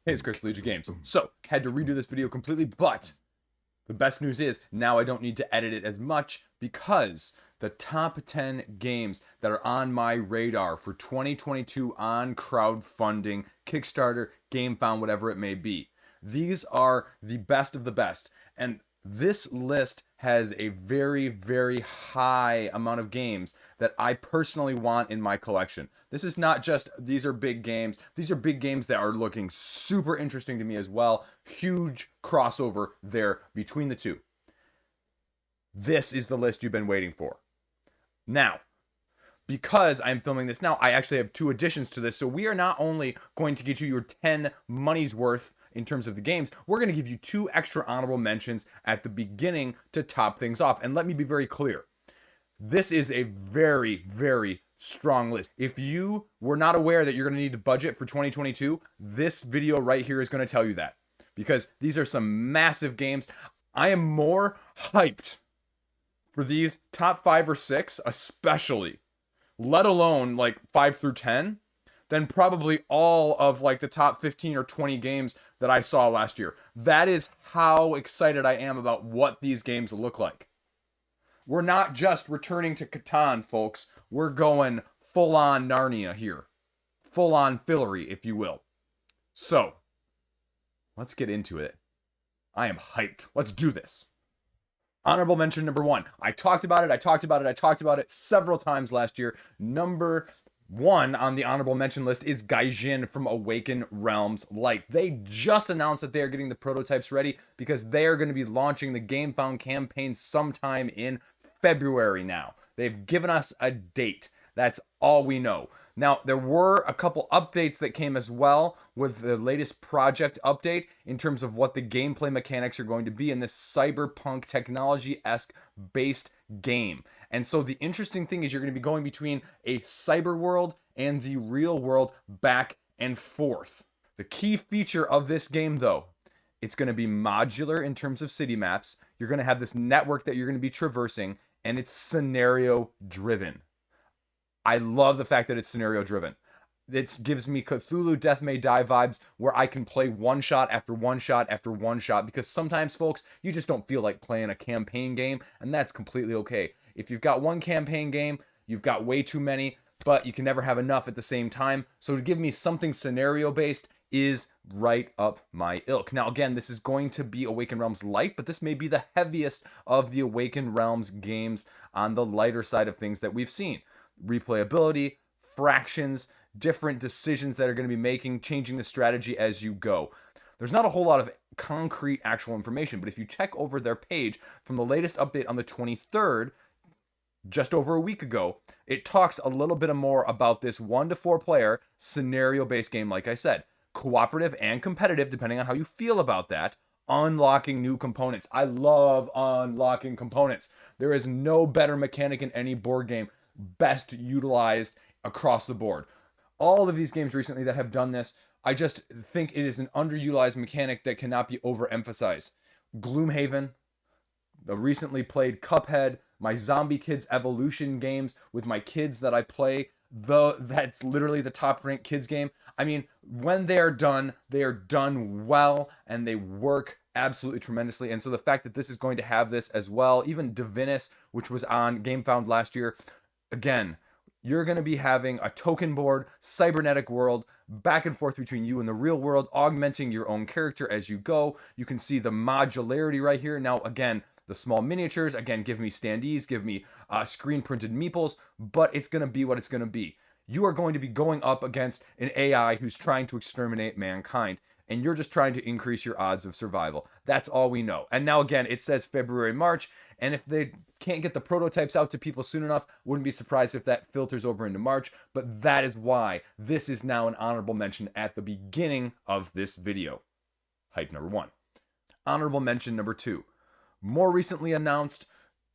Hey, it's Chris, Liege Games. So, had to redo this video completely, but the best news is now I don't need to edit it as much because the top 10 games that are on my radar for 2022 on crowdfunding, Kickstarter, Gamefound, whatever it may be. These are the best of the best. And this list has a very, very high amount of games that I personally want in my collection. This is not just, these are big games. These are big games that are looking super interesting to me as well. Huge crossover there between the two. This is the list you've been waiting for. Now, because I'm filming this now, I actually have 2 additions to this. So we are not only going to get you your 10 money's worth in terms of the games, we're going to give you 2 extra honorable mentions at the beginning to top things off. And let me be very clear. This is a very, very strong list. If you were not aware that you're going to need to budget for 2022, this video right here is going to tell you that. Because these are some massive games. I am more hyped for these top 5 or 6, especially, let alone like 5 through 10, than probably all of like the top 15 or 20 games that I saw last year. That is how excited I am about what these games look like. We're not just returning to Catan, folks. We're going full-on Narnia here. Full-on Fillory, if you will. So, let's get into it. I am hyped. Let's do this. Honorable mention number 1. I talked about it several times last year. Number 1 on the honorable mention list is Gaijin from Awaken Realms Light. They just announced that they are getting the prototypes ready because they are going to be launching the Gamefound campaign sometime in February now. They've given us a date. That's all we know. Now, there were a couple updates that came as well with the latest project update in terms of what the gameplay mechanics are going to be in this cyberpunk technology-esque based game. And so the interesting thing is you're going to be going between a cyber world and the real world back and forth. The key feature of this game, though, it's going to be modular in terms of city maps. You're going to have this network that you're going to be traversing, and it's scenario driven. I love the fact that it's scenario driven. It gives me Cthulhu Death May Die vibes where I can play one shot after one shot after one shot, because sometimes, folks, you just don't feel like playing a campaign game, and that's completely okay. If you've got one campaign game, you've got way too many, but you can never have enough at the same time. So to give me something scenario based is right up my ilk. Now, again, this is going to be Awaken Realms Light, but this may be the heaviest of the Awaken Realms games on the lighter side of things that we've seen. Replayability, fractions, different decisions that are going to be making, changing the strategy as you go. There's not a whole lot of concrete actual information, but if you check over their page from the latest update on the 23rd, just over a week ago, it talks a little bit more about this 1 to 4 player scenario-based game, like I said. Cooperative and competitive, depending on how you feel about that. Unlocking new components. I love unlocking components. There is no better mechanic in any board game, best utilized across the board. All of these games recently that have done this, I just think it is an underutilized mechanic that cannot be overemphasized. Gloomhaven, the recently played Cuphead, my Zombie Kids Evolution games with my kids that I play, that's literally the top ranked kids game. I mean, when they are done well, and they work absolutely tremendously. And so the fact that this is going to have this as well, even Divinus, which was on Gamefound last year, again, you're going to be having a token board, cybernetic world, back and forth between you and the real world, augmenting your own character as you go. You can see the modularity right here. Now, again, the small miniatures, again, give me standees, give me screen printed meeples, but it's going to be what it's going to be. You are going to be going up against an AI who's trying to exterminate mankind, and you're just trying to increase your odds of survival. That's all we know. And now, again, it says February, March, and if they can't get the prototypes out to people soon enough, wouldn't be surprised if that filters over into March, but that is why this is now an honorable mention at the beginning of this video. Hype number 1. Honorable mention number 2. More recently announced,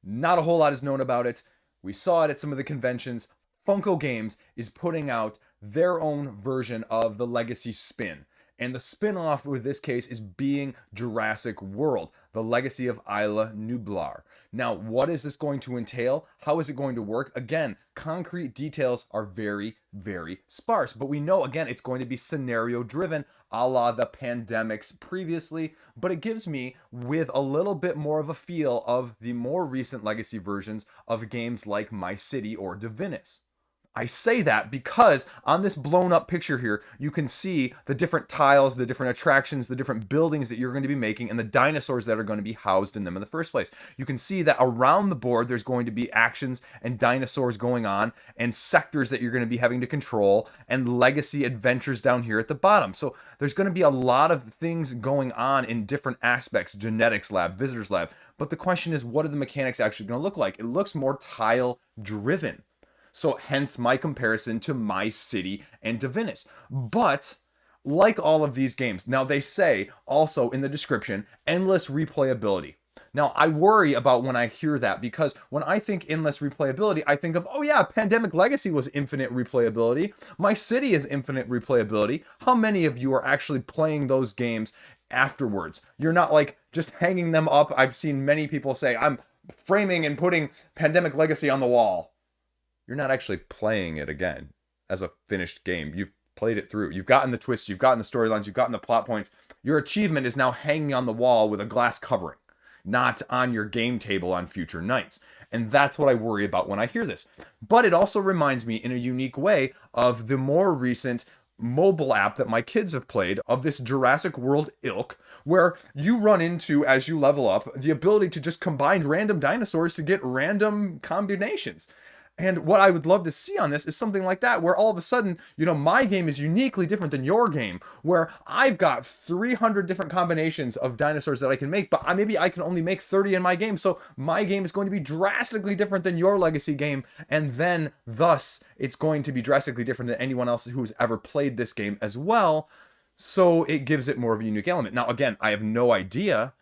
not a whole lot is known about it. We saw it at some of the conventions. Funko Games is putting out their own version of the Legacy spin. And the spin-off with this case is being Jurassic World, the Legacy of Isla Nublar. Now, what is this going to entail? How is it going to work? Again, concrete details are very, very sparse, but we know, again, it's going to be scenario driven, a la the pandemics previously, but it gives me with a little bit more of a feel of the more recent legacy versions of games like My City or Divinus. I say that because on this blown up picture here, you can see the different tiles, the different attractions, the different buildings that you're going to be making, and the dinosaurs that are going to be housed in them in the first place. You can see that around the board, there's going to be actions and dinosaurs going on, and sectors that you're going to be having to control, and legacy adventures down here at the bottom. So there's going to be a lot of things going on in different aspects, genetics lab, visitors lab. But the question is, what are the mechanics actually going to look like? It looks more tile driven. So hence my comparison to My City and Divinus. But like all of these games, now they say also in the description, endless replayability. Now I worry about when I hear that, because when I think endless replayability, I think of, oh yeah, Pandemic Legacy was infinite replayability. My City is infinite replayability. How many of you are actually playing those games afterwards? You're not like just hanging them up. I've seen many people say, I'm framing and putting Pandemic Legacy on the wall. You're not actually playing it again as a finished game. You've played it through. You've gotten the twists, you've gotten the storylines, you've gotten the plot points. Your achievement is now hanging on the wall with a glass covering, not on your game table on future nights. And that's what I worry about when I hear this. But it also reminds me in a unique way of the more recent mobile app that my kids have played of this Jurassic World ilk, where you run into, as you level up, the ability to just combine random dinosaurs to get random combinations. And what I would love to see on this is something like that, where all of a sudden, my game is uniquely different than your game, where I've got 300 different combinations of dinosaurs that I can make, but maybe I can only make 30 in my game. So my game is going to be drastically different than your legacy game. And then thus it's going to be drastically different than anyone else who's ever played this game as well. So it gives it more of a unique element. Now, again, I have no idea,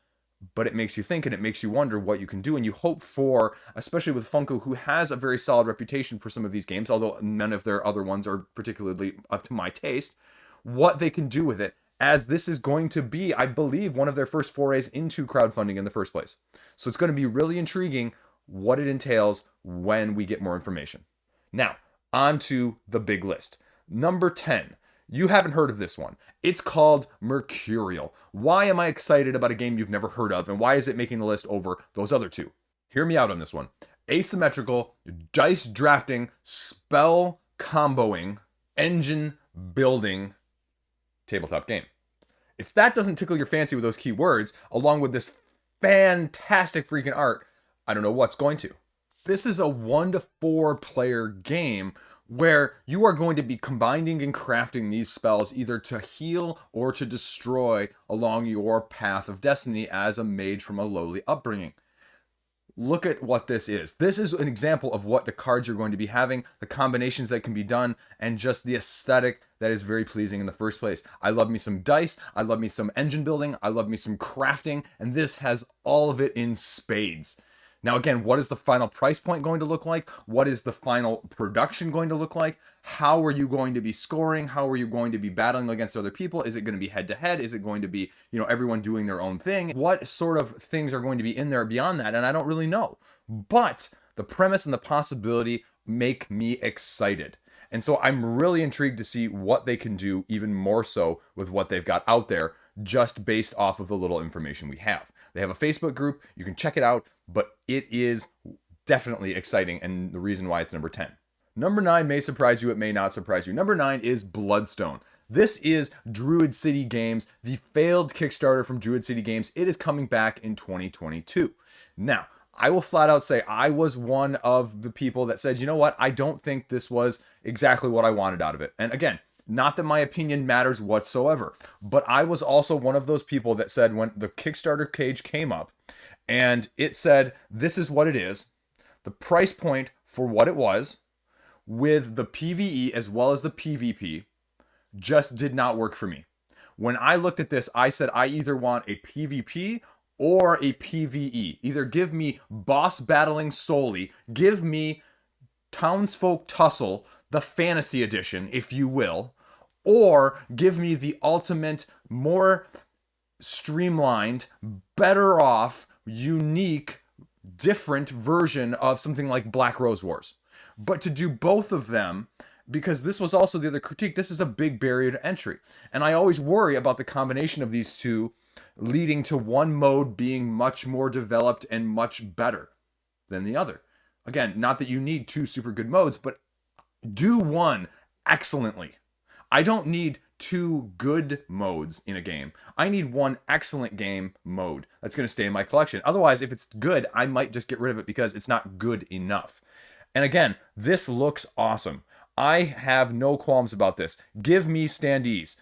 but it makes you think and it makes you wonder what you can do. And you hope for, especially with Funko, who has a very solid reputation for some of these games, although none of their other ones are particularly up to my taste, what they can do with it, as this is going to be, I believe, one of their first forays into crowdfunding in the first place. So it's going to be really intriguing what it entails when we get more information. Now, on to the big list. Number 10. You haven't heard of this one. It's called Mercurial. Why am I excited about a game you've never heard of, and why is it making the list over those other two? Hear me out on this one. Asymmetrical, dice drafting, spell comboing, engine building tabletop game. If that doesn't tickle your fancy with those keywords, along with this fantastic freaking art, I don't know what's going to. This is a 1 to 4 player game where you are going to be combining and crafting these spells either to heal or to destroy along your path of destiny as a mage from a lowly upbringing. Look at what this is. This is an example of what the cards you're going to be having, the combinations that can be done, and just the aesthetic that is very pleasing in the first place. I love me some dice, I love me some engine building, I love me some crafting, and this has all of it in spades. Now, again, what is the final price point going to look like? What is the final production going to look like? How are you going to be scoring? How are you going to be battling against other people? Is it going to be head to head? Is it going to be, everyone doing their own thing? What sort of things are going to be in there beyond that? And I don't really know. But the premise and the possibility make me excited. And so I'm really intrigued to see what they can do even more so with what they've got out there, just based off of the little information we have. They have a Facebook group. You can check it out, but it is definitely exciting, and the reason why it's number 10. Number 9 may surprise you. It may not surprise you. Number 9 is Bloodstone. This is Druid City Games, the failed Kickstarter from Druid City Games. It is coming back in 2022. Now, I will flat out say I was one of the people that said, you know what? I don't think this was exactly what I wanted out of it. And again, not that my opinion matters whatsoever, but I was also one of those people that said when the Kickstarter page came up and it said, this is what it is, the price point for what it was, with the PvE as well as the PvP, just did not work for me. When I looked at this, I said, I either want a PvP or a PvE. Either give me boss battling solely, give me Townsfolk Tussle, the fantasy edition, if you will, or give me the ultimate, more streamlined, better off, unique different version of something like Black Rose Wars. But to do both of them, because this was also the other critique, this is a big barrier to entry. And I always worry about the combination of these two leading to one mode being much more developed and much better than the other. Again, not that you need two super good modes, but do one excellently. I don't need two good modes in a game. I need one excellent game mode that's going to stay in my collection. Otherwise, if it's good, I might just get rid of it because it's not good enough. And again, this looks awesome. I have no qualms about this. Give me standees.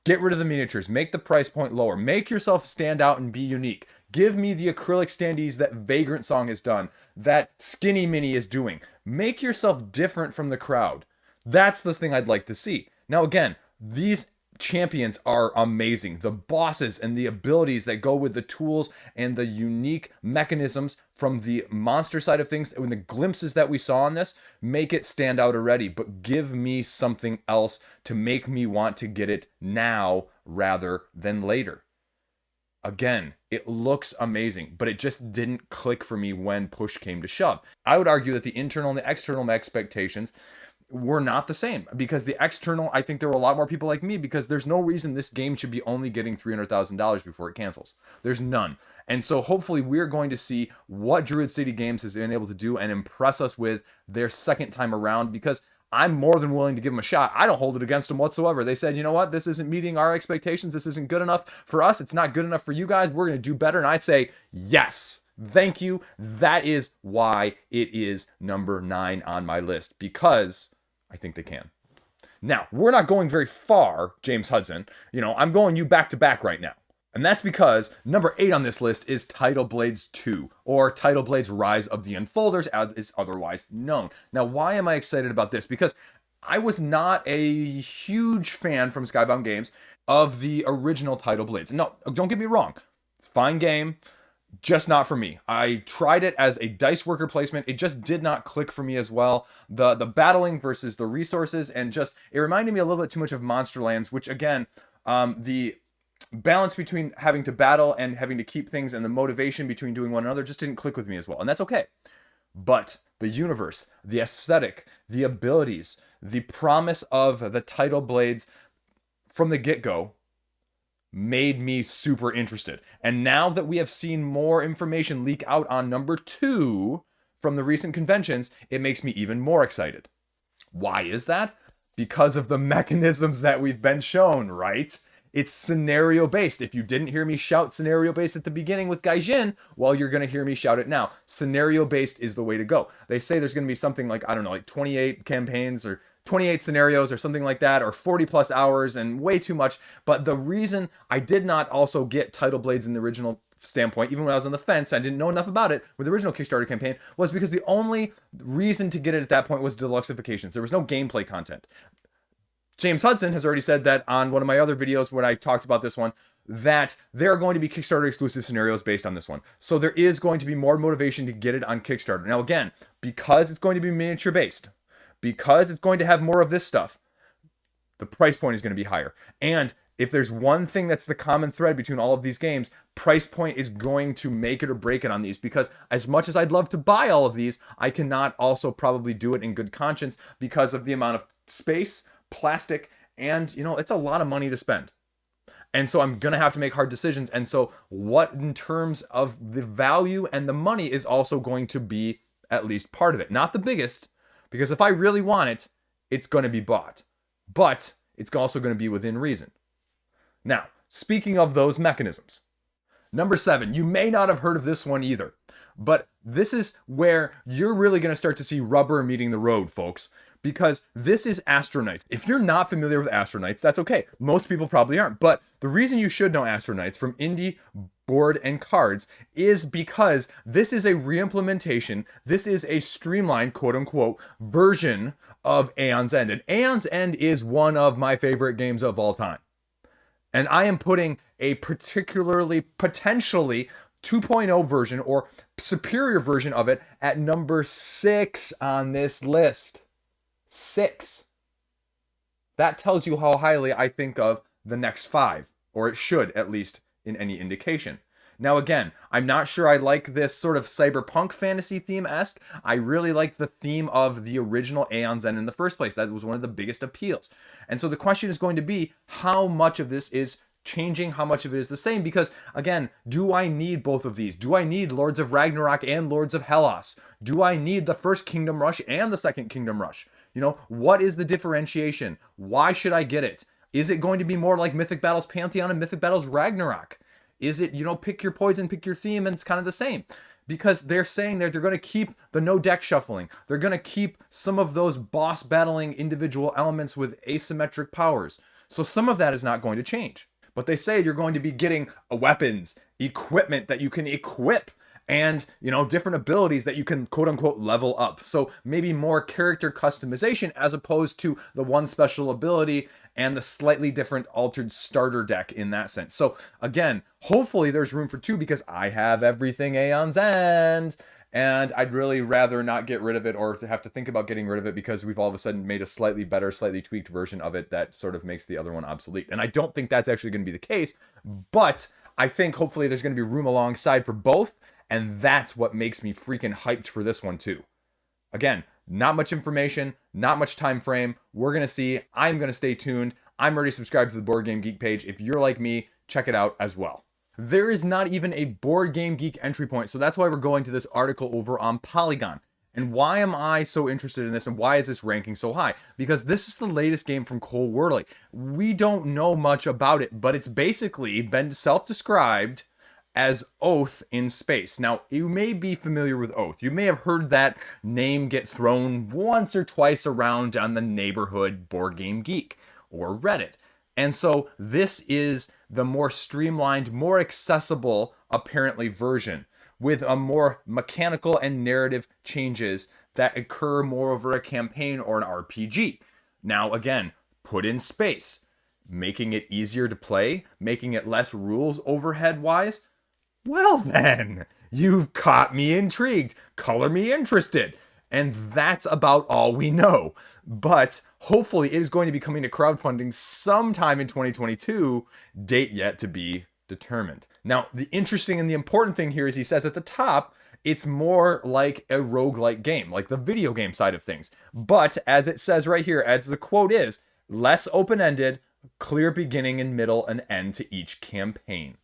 Get rid of the miniatures. Make the price point lower. Make yourself stand out and be unique. Give me the acrylic standees that Vagrant Song has done, that Skinny Mini is doing. Make yourself different from the crowd. That's the thing I'd like to see. Now again, these champions are amazing. The bosses and the abilities that go with the tools and the unique mechanisms from the monster side of things and the glimpses that we saw on this make it stand out already, but give me something else to make me want to get it now rather than later. Again, it looks amazing, but it just didn't click for me when push came to shove. I would argue that the internal and the external expectations were not the same, because the external, I think there were a lot more people like me, because there's no reason this game should be only getting $300,000 before it cancels. There's none. And so hopefully we're going to see what Druid City Games has been able to do and impress us with their second time around, because I'm more than willing to give them a shot. I don't hold it against them whatsoever. They said, you know what, this isn't meeting our expectations. This isn't good enough for us. It's not good enough for you guys. We're going to do better. And I say, yes, thank you. That is why it is number 9 on my list, because I think they can. Now, we're not going very far, James Hudson. I'm going you back to back right now. And that's because number 8 on this list is Tidal Blades 2, or Tidal Blades Rise of the Unfolders, as is otherwise known. Now, why am I excited about this? Because I was not a huge fan from Skybound Games of the original Tidal Blades. No, don't get me wrong. It's a fine game. Just not for me. I tried it as a dice worker placement. It just did not click for me as well. The battling versus the resources, and just, it reminded me a little bit too much of Monsterlands, which again, the balance between having to battle and having to keep things and the motivation between doing one another just didn't click with me as well. And that's okay. But the universe, the aesthetic, the abilities, the promise of the Tidal Blades from the get-go made me super interested. And now that we have seen more information leak out on number 2 from the recent conventions, it makes me even more excited. Why is that? Because of the mechanisms that we've been shown, right? It's scenario based. If you didn't hear me shout scenario based at the beginning with Gaijin, well, you're going to hear me shout it now. Scenario based is the way to go. They say there's going to be something like, I don't know, like 28 campaigns or 28 scenarios or something like that, or 40 plus hours, and way too much. But the reason I did not also get Tidal Blades in the original standpoint, even when I was on the fence, I didn't know enough about it with the original Kickstarter campaign, was because the only reason to get it at that point was deluxeifications. There was no gameplay content. James Hudson has already said that on one of my other videos when I talked about this one, that there are going to be Kickstarter exclusive scenarios based on this one. So there is going to be more motivation to get it on Kickstarter. Now again, because it's going to be miniature based, because it's going to have more of this stuff, the price point is going to be higher. And if there's one thing that's the common thread between all of these games, price point is going to make it or break it on these, because as much as I'd love to buy all of these, I cannot also probably do it in good conscience because of the amount of space, plastic, and it's a lot of money to spend. And so I'm going to have to make hard decisions. And so what in terms of the value and the money is also going to be at least part of it. Not the biggest, because if I really want it, it's going to be bought. But it's also going to be within reason. Now, speaking of those mechanisms, number 7, you may not have heard of this one either, but this is where you're really going to start to see rubber meeting the road, folks, because this is Astroknights. If you're not familiar with Astroknights, that's okay. Most people probably aren't, but the reason you should know Astroknights from indie board and cards is because this is a reimplementation. This is a streamlined, quote unquote, version of Aeon's End. And Aeon's End is one of my favorite games of all time. And I am putting a particularly, potentially 2.0 version or superior version of it at number 6 on this list. 6. That tells you how highly I think of the next 5, or it should, at least in any indication. Now, again, I'm not sure I like this sort of cyberpunk fantasy theme-esque. I really like the theme of the original Aeon's End in the first place. That was one of the biggest appeals. And so the question is going to be, how much of this is changing, how much of it is the same? Because, again, do I need both of these? Do I need Lords of Ragnarok and Lords of Hellas? Do I need the first Kingdom Rush and the second Kingdom Rush? You know, what is the differentiation? Why should I get it? Is it going to be more like Mythic Battles Pantheon and Mythic Battles Ragnarok? Is it, you know, pick your poison, pick your theme, and it's kind of the same? Because they're saying that they're going to keep the no deck shuffling. They're going to keep some of those boss battling individual elements with asymmetric powers. So some of that is not going to change. But they say you're going to be getting weapons, equipment that you can equip, and, you know, different abilities that you can quote unquote level up. So maybe more character customization as opposed to the one special ability and the slightly different altered starter deck in that sense. So again, hopefully there's room for two, because I have everything Aeon's End, and I'd really rather not get rid of it or to have to think about getting rid of it, because we've all of a sudden made a slightly better, slightly tweaked version of it that sort of makes the other one obsolete. And I don't think that's actually going to be the case, but I think hopefully there's going to be room alongside for both, and that's what makes me freaking hyped for this one too. Again, not much information, not much time frame. We're going to see. I'm going to stay tuned. I'm already subscribed to the Board Game Geek page. If you're like me, check it out as well. There is not even a Board Game Geek entry point, so that's why we're going to this article over on Polygon. And why am I so interested in this, and why is this ranking so high? Because this is the latest game from Cole Wehrle. We don't know much about it, but it's basically been self-described as Oath in space. Now, you may be familiar with Oath. You may have heard that name get thrown once or twice around on the neighborhood Board Game Geek or Reddit. And so this is the more streamlined, more accessible, apparently, version, with a more mechanical and narrative changes that occur more over a campaign or an RPG. Now, again, put in space, making it easier to play, making it less rules overhead-wise. Well then, you've caught me intrigued, color me interested, and that's about all we know. But hopefully it is going to be coming to crowdfunding sometime in 2022, date yet to be determined. Now, the interesting and the important thing here is he says at the top, it's more like a roguelike game, like the video game side of things. But as it says right here, as the quote is, less open-ended, clear beginning and middle and end to each campaign.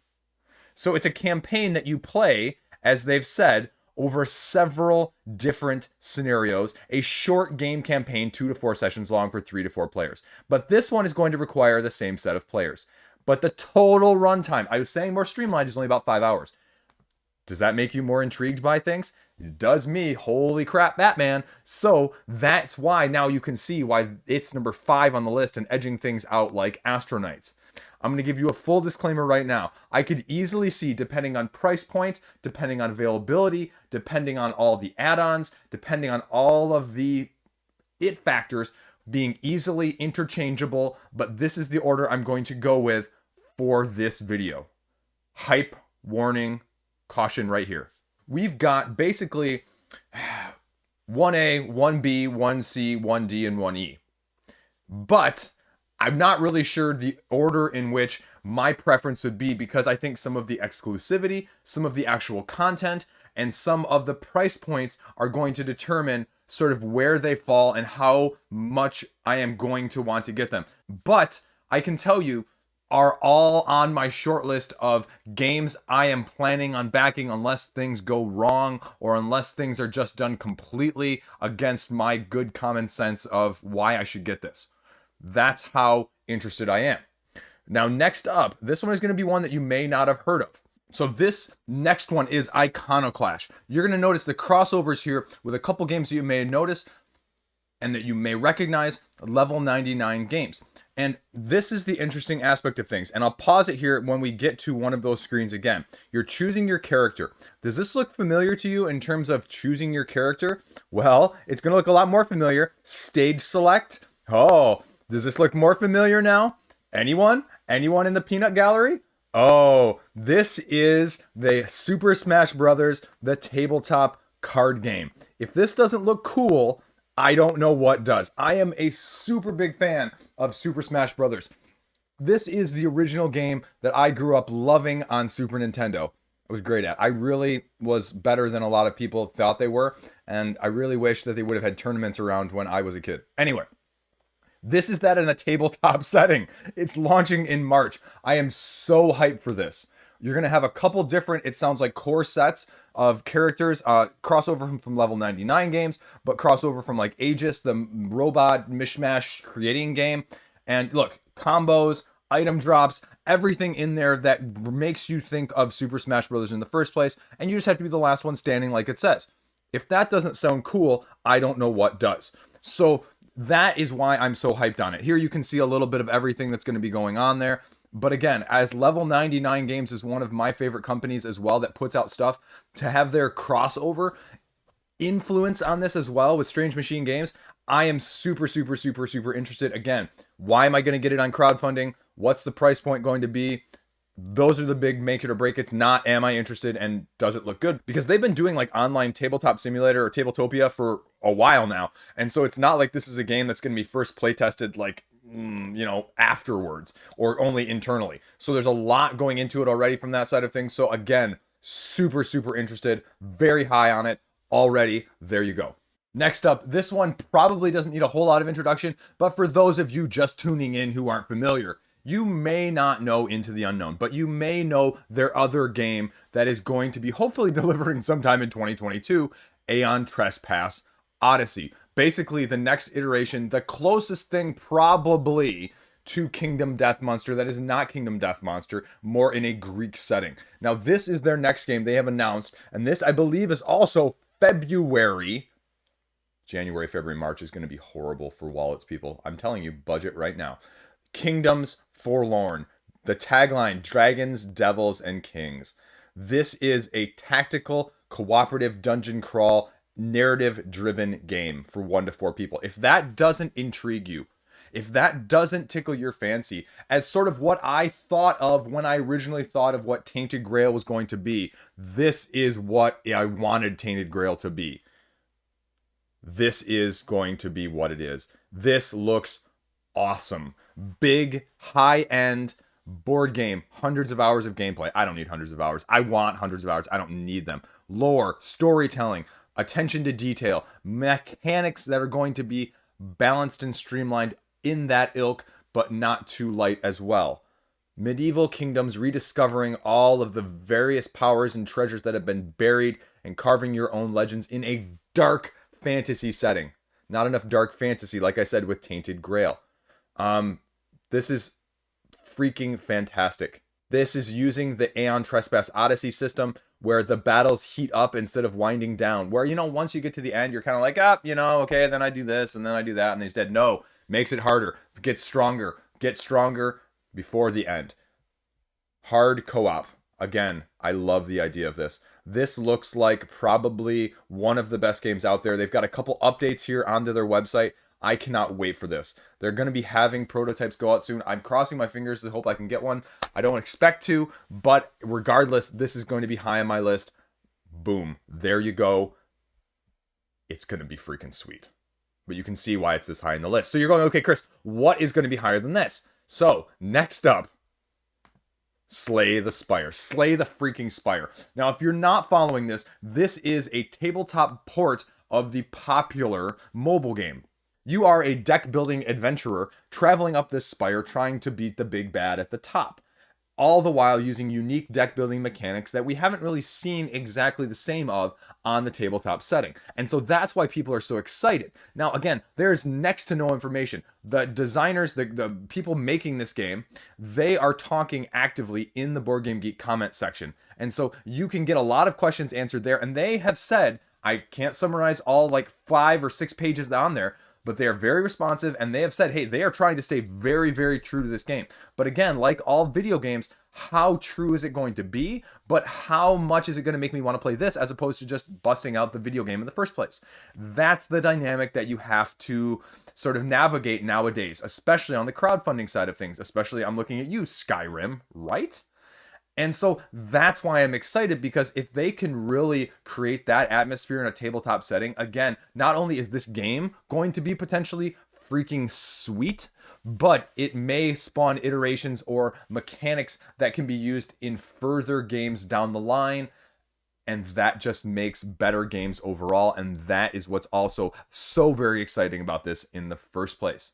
So it's a campaign that you play, as they've said, over several different scenarios, a short game campaign, 2 to 4 sessions long for 3 to 4 players. But this one is going to require the same set of players. But the total runtime, I was saying more streamlined, is only about 5 hours. Does that make you more intrigued by things? It does me. Holy crap, Batman. So that's why now you can see why it's number 5 on the list and edging things out like Astronauts. I'm going to give you a full disclaimer right now. I could easily see, depending on price point, depending on availability, depending on all the add-ons, depending on all of the it factors, being easily interchangeable, but this is the order I'm going to go with for this video. Hype, warning, caution right here. We've got basically 1A, 1B, 1C, 1D, and 1E. But I'm not really sure the order in which my preference would be, because I think some of the exclusivity, some of the actual content, and some of the price points are going to determine sort of where they fall and how much I am going to want to get them. But I can tell you, are all on my short list of games I am planning on backing unless things go wrong or unless things are just done completely against my good common sense of why I should get this. That's how interested I am. Now, next up, this one is going to be one that you may not have heard of. So this next one is Iconoclash. You're going to notice the crossovers here with a couple games that you may notice and that you may recognize, level 99 games. And this is the interesting aspect of things. And I'll pause it here when we get to one of those screens again. You're choosing your character. Does this look familiar to you in terms of choosing your character? Well, it's going to look a lot more familiar. Stage select. Oh, does this look more familiar now? Anyone? Anyone in the peanut gallery? Oh, this is the Super Smash Brothers, the tabletop card game. If this doesn't look cool, I don't know what does. I am a super big fan of Super Smash Brothers. This is the original game that I grew up loving on Super Nintendo. I was great at. I really was better than a lot of people thought they were, and I really wish that they would have had tournaments around when I was a kid. Anyway, this is that in a tabletop setting. It's launching in March. I am so hyped for this. You're going to have a couple different, it sounds like, core sets of characters, crossover from level 99 games, but crossover from like Aegis, the robot mishmash creating game. And look, combos, item drops, everything in there that makes you think of Super Smash Bros. In the first place, and you just have to be the last one standing like it says. If that doesn't sound cool, I don't know what does. So that is why I'm so hyped on it. Here you can see a little bit of everything that's going to be going on there. But again, as Level 99 Games is one of my favorite companies as well that puts out stuff, to have their crossover influence on this as well with Strange Machine Games, I am super, super, super, super interested. Again, why am I going to get it on crowdfunding? What's the price point going to be? Those are the big make it or break. It's not, am I interested and does it look good? Because they've been doing like online tabletop simulator or Tabletopia for a while now. And so it's not like this is a game that's going to be first play tested like, afterwards or only internally. So there's a lot going into it already from that side of things. So again, super, super interested, very high on it already. There you go. Next up, this one probably doesn't need a whole lot of introduction, but for those of you just tuning in who aren't familiar, you may not know Into the Unknown, but you may know their other game that is going to be hopefully delivering sometime in 2022, Aeon Trespass Odyssey. Basically, the next iteration, the closest thing probably to Kingdom Death Monster that is not Kingdom Death Monster, more in a Greek setting. Now, this is their next game they have announced, and this, I believe, is also February. January, February, March is going to be horrible for wallets, people. I'm telling you, budget right now. Kingdoms Forlorn. The tagline, Dragons, Devils, and Kings. This is a tactical, cooperative dungeon crawl, narrative-driven game for 1 to 4 people. If that doesn't intrigue you, if that doesn't tickle your fancy, as sort of what I thought of when I originally thought of what Tainted Grail was going to be, this is what I wanted Tainted Grail to be. This is going to be what it is. This looks awesome. Big, high-end board game. Hundreds of hours of gameplay. I don't need hundreds of hours. I want hundreds of hours. I don't need them. Lore, storytelling, attention to detail, mechanics that are going to be balanced and streamlined in that ilk, but not too light as well. Medieval kingdoms rediscovering all of the various powers and treasures that have been buried and carving your own legends in a dark fantasy setting. Not enough dark fantasy, like I said, with Tainted Grail. This is freaking fantastic. This is using the Aeon Trespass Odyssey system where the battles heat up instead of winding down. Where, once you get to the end, you're kind of like, okay, then I do this and then I do that. And instead, no, makes it harder. Get stronger before the end. Hard co-op. Again, I love the idea of this. This looks like probably one of the best games out there. They've got a couple updates here onto their website. I cannot wait for this. They're going to be having prototypes go out soon. I'm crossing my fingers to hope I can get one. I don't expect to, but regardless, this is going to be high on my list. Boom. There you go. It's going to be freaking sweet. But you can see why it's this high in the list. So you're going, okay, Chris, what is going to be higher than this? So next up, Slay the Spire. Slay the freaking Spire. Now, if you're not following this, this is a tabletop port of the popular mobile game. You are a deck-building adventurer traveling up this spire trying to beat the big bad at the top, all the while using unique deck-building mechanics that we haven't really seen exactly the same of on the tabletop setting. And so that's why people are so excited. Now, again, there's next to no information. The designers, the people making this game, they are talking actively in the Board Game Geek comment section. And so you can get a lot of questions answered there. And they have said, I can't summarize all like 5 or 6 pages on there, but they are very responsive, and they have said, hey, they are trying to stay very, very true to this game. But again, like all video games, how true is it going to be? But how much is it going to make me want to play this as opposed to just busting out the video game in the first place? That's the dynamic that you have to sort of navigate nowadays, especially on the crowdfunding side of things. Especially, I'm looking at you, Skyrim, right? And so that's why I'm excited, because if they can really create that atmosphere in a tabletop setting, again, not only is this game going to be potentially freaking sweet, but it may spawn iterations or mechanics that can be used in further games down the line. And that just makes better games overall. And that is what's also so very exciting about this in the first place.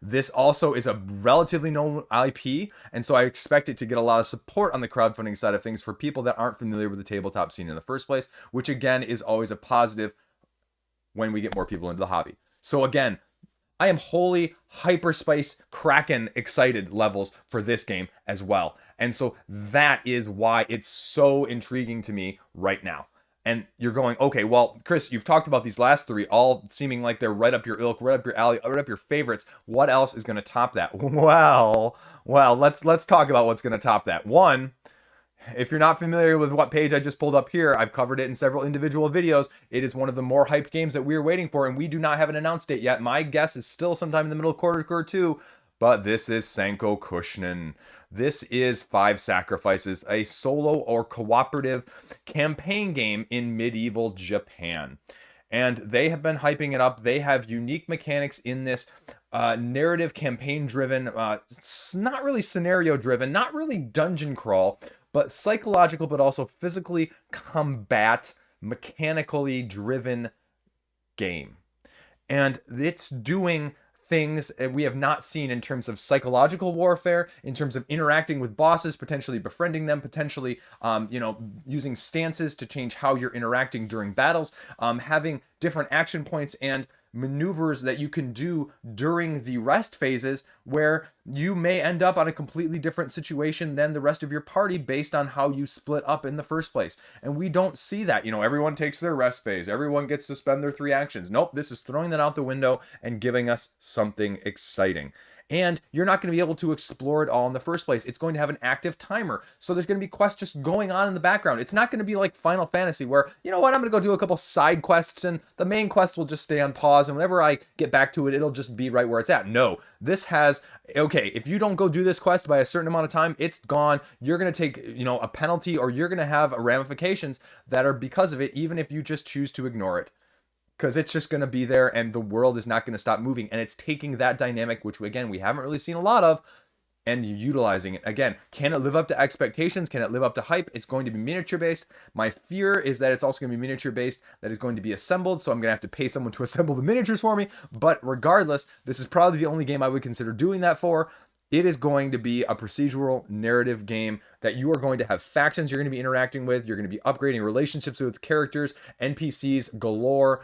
This also is a relatively known IP, and so I expect it to get a lot of support on the crowdfunding side of things for people that aren't familiar with the tabletop scene in the first place, which again is always a positive when we get more people into the hobby. So again, I am wholly hyperspace Kraken excited levels for this game as well. And so that is why it's so intriguing to me right now. And you're going, okay, well, Chris, you've talked about these last three, all seeming like they're right up your ilk, right up your alley, right up your favorites. What else is going to top that? Well, let's talk about what's going to top that. One, if you're not familiar with what page I just pulled up here, I've covered it in several individual videos. It is one of the more hyped games that we're waiting for, and we do not have an announced date yet. My guess is still sometime in the middle of quarter two, but this is Senko Kushnin. This is Five Sacrifices, a solo or cooperative campaign game in medieval Japan. And they have been hyping it up. They have unique mechanics in this narrative campaign-driven, not really scenario-driven, not really dungeon crawl, but psychological, but also physically combat, mechanically driven game. And it's doing things we have not seen in terms of psychological warfare, in terms of interacting with bosses, potentially befriending them, potentially, using stances to change how you're interacting during battles, having different action points and maneuvers that you can do during the rest phases where you may end up on a completely different situation than the rest of your party based on how you split up in the first place. And we don't see that. Everyone takes their rest phase. Everyone gets to spend their 3 actions. Nope, this is throwing that out the window and giving us something exciting. And you're not going to be able to explore it all in the first place. It's going to have an active timer. So there's going to be quests just going on in the background. It's not going to be like Final Fantasy where, you know what, I'm going to go do a couple side quests and the main quest will just stay on pause. And whenever I get back to it, it'll just be right where it's at. No, this has, okay, if you don't go do this quest by a certain amount of time, it's gone. You're going to take, a penalty, or you're going to have ramifications that are because of it, even if you just choose to ignore it. Because it's just going to be there and the world is not going to stop moving. And it's taking that dynamic, which again, we haven't really seen a lot of, and utilizing it. Again, can it live up to expectations? Can it live up to hype? It's going to be miniature based. My fear is that it's also going to be miniature based that is going to be assembled. So I'm going to have to pay someone to assemble the miniatures for me. But regardless, this is probably the only game I would consider doing that for. It is going to be a procedural narrative game that you are going to have factions you're going to be interacting with. You're going to be upgrading relationships with characters, NPCs galore,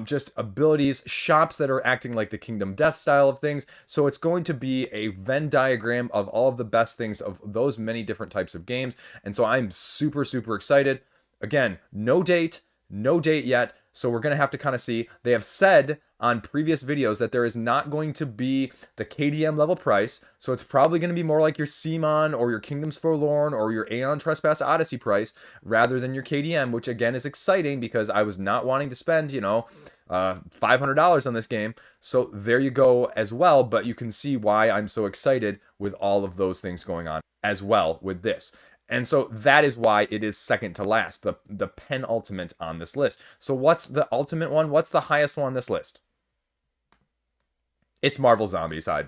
just abilities, shops that are acting like the Kingdom Death style of things. So it's going to be a Venn diagram of all of the best things of those many different types of games. And so I'm super, super excited. Again, no date yet. So we're going to have to kind of see. They have said on previous videos that there is not going to be the KDM level price. So it's probably going to be more like your CMON or your Kingdoms Forlorn or your Aeon Trespass Odyssey price rather than your KDM, which again is exciting because I was not wanting to spend, $500 on this game. So there you go as well. But you can see why I'm so excited with all of those things going on as well with this. And so that is why it is second to last, the penultimate on this list. So what's the ultimate one? What's the highest one on this list? It's Marvel Zombicide.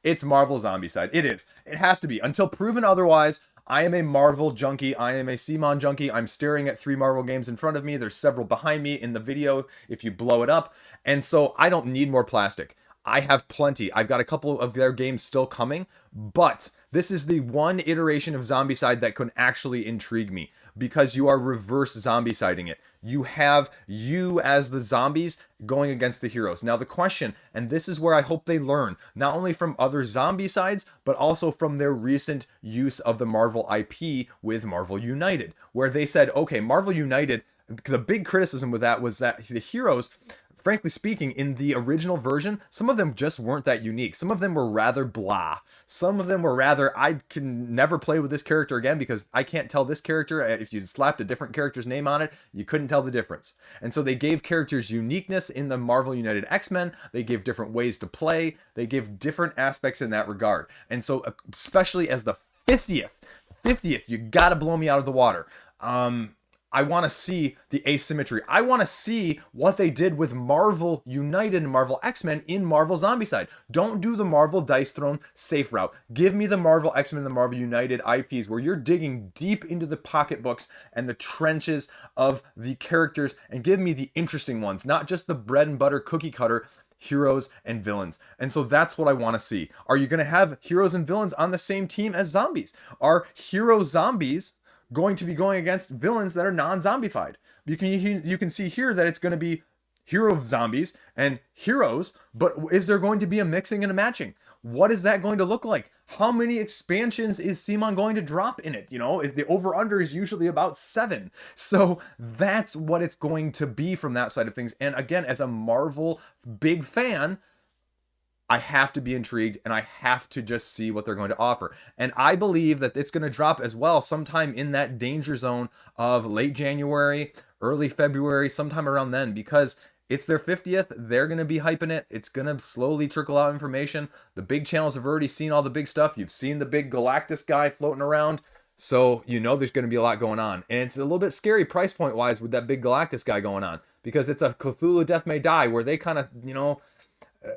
It's Marvel Zombicide. It is. It has to be. Until proven otherwise, I am a Marvel junkie. I am a CMON junkie. I'm staring at 3 Marvel games in front of me. There's several behind me in the video if you blow it up. And so I don't need more plastic. I have plenty. I've got a couple of their games still coming, but this is the one iteration of Zombicide that could actually intrigue me because you are reverse Zombiciding it. You have you as the zombies going against the heroes. Now the question, and this is where I hope they learn, not only from other Zombicides, but also from their recent use of the Marvel IP with Marvel United, where they said, okay, Marvel United, the big criticism with that was that the heroes, frankly speaking, in the original version, some of them just weren't that unique. Some of them were rather blah. Some of them were rather, I can never play with this character again because I can't tell this character. If you slapped a different character's name on it, you couldn't tell the difference. And so they gave characters uniqueness in the Marvel United X-Men. They gave different ways to play. They give different aspects in that regard. And so especially as the 50th, you gotta blow me out of the water. I want to see the asymmetry. I want to see what they did with Marvel United and Marvel X-Men in Marvel Zombicide. Don't do the Marvel Dice Throne safe route. Give me the Marvel X-Men and the Marvel United IPs where you're digging deep into the pocketbooks and the trenches of the characters, and give me the interesting ones, not just the bread and butter cookie cutter heroes and villains. And so that's what I want to see. Are you going to have heroes and villains on the same team as zombies? Are hero zombies going to be going against villains that are non-zombified? You can see here that it's going to be hero zombies and heroes, but is there going to be a mixing and a matching? What is that going to look like? How many expansions is CMON going to drop in it? You know, the over-under is usually about 7. So that's what it's going to be from that side of things. And again, as a Marvel big fan, I have to be intrigued, and I have to just see what they're going to offer. And I believe that it's going to drop as well sometime in that danger zone of late January, early February, sometime around then, because it's their 50th. They're going to be hyping it. It's going to slowly trickle out information. The big channels have already seen all the big stuff. You've seen the big Galactus guy floating around. So you know there's going to be a lot going on. And it's a little bit scary price point wise with that big Galactus guy going on, because it's a Cthulhu Death May Die where they kind of, you know,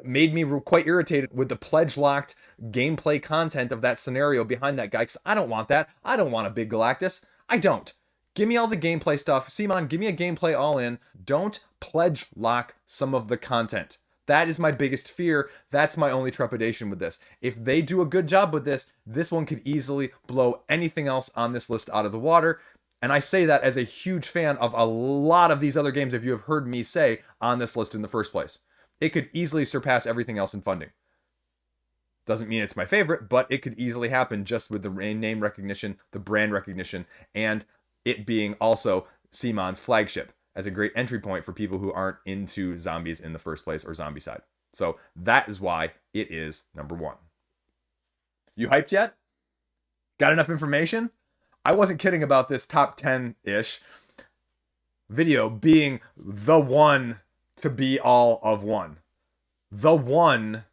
made me quite irritated with the pledge locked gameplay content of that scenario behind that guy, because I don't want that. I don't want a big Galactus. I don't. Give me all the gameplay stuff. CMON, give me a gameplay all in. Don't pledge lock some of the content. That is my biggest fear. That's my only trepidation with this. If they do a good job with this, this one could easily blow anything else on this list out of the water. And I say that as a huge fan of a lot of these other games, if you have heard me say on this list in the first place. It could easily surpass everything else in funding. Doesn't mean it's my favorite, but it could easily happen just with the name recognition, the brand recognition, and it being also CMON's flagship as a great entry point for people who aren't into zombies in the first place or Zombicide. So that is why it is number 1. You hyped yet? Got enough information? I wasn't kidding about this top 10-ish video being the one to be all of one. The one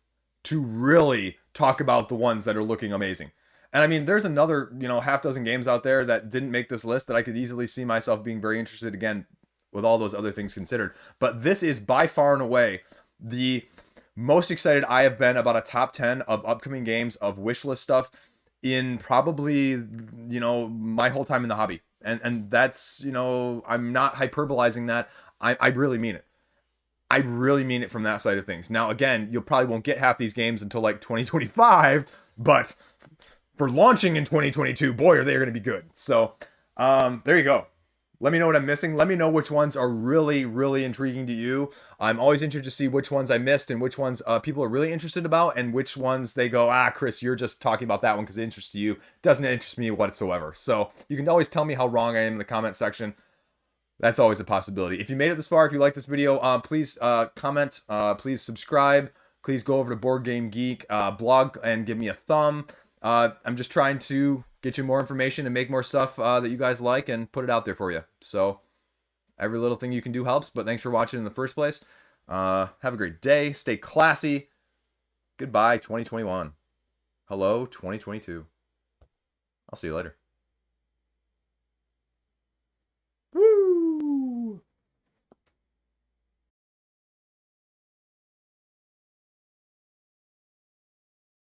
to really talk about the ones that are looking amazing. And I mean, there's another, you know, half dozen games out there that didn't make this list that I could easily see myself being very interested again with all those other things considered. But this is by far and away the most excited I have been about a top 10 of upcoming games, of wishlist stuff in probably, you know, my whole time in the hobby. And that's, you know, I'm not hyperbolizing that. I really mean it. I really mean it from that side of things. Now, again, you'll probably won't get half these games until like 2025, but for launching in 2022, boy, are they going to be good. So there you go. Let me know what I'm missing. Let me know which ones are really, really intriguing to you. I'm always interested to see which ones I missed and which ones people are really interested about, and which ones they go, Chris, you're just talking about that one because it interests you. Doesn't interest me whatsoever. So you can always tell me how wrong I am in the comment section. That's always a possibility. If you made it this far, if you like this video, please comment, please subscribe, please go over to Board Game Geek blog and give me a thumb. I'm just trying to get you more information and make more stuff that you guys like and put it out there for you. So every little thing you can do helps, but thanks for watching in the first place. Have a great day. Stay classy. Goodbye, 2021. Hello, 2022. I'll see you later.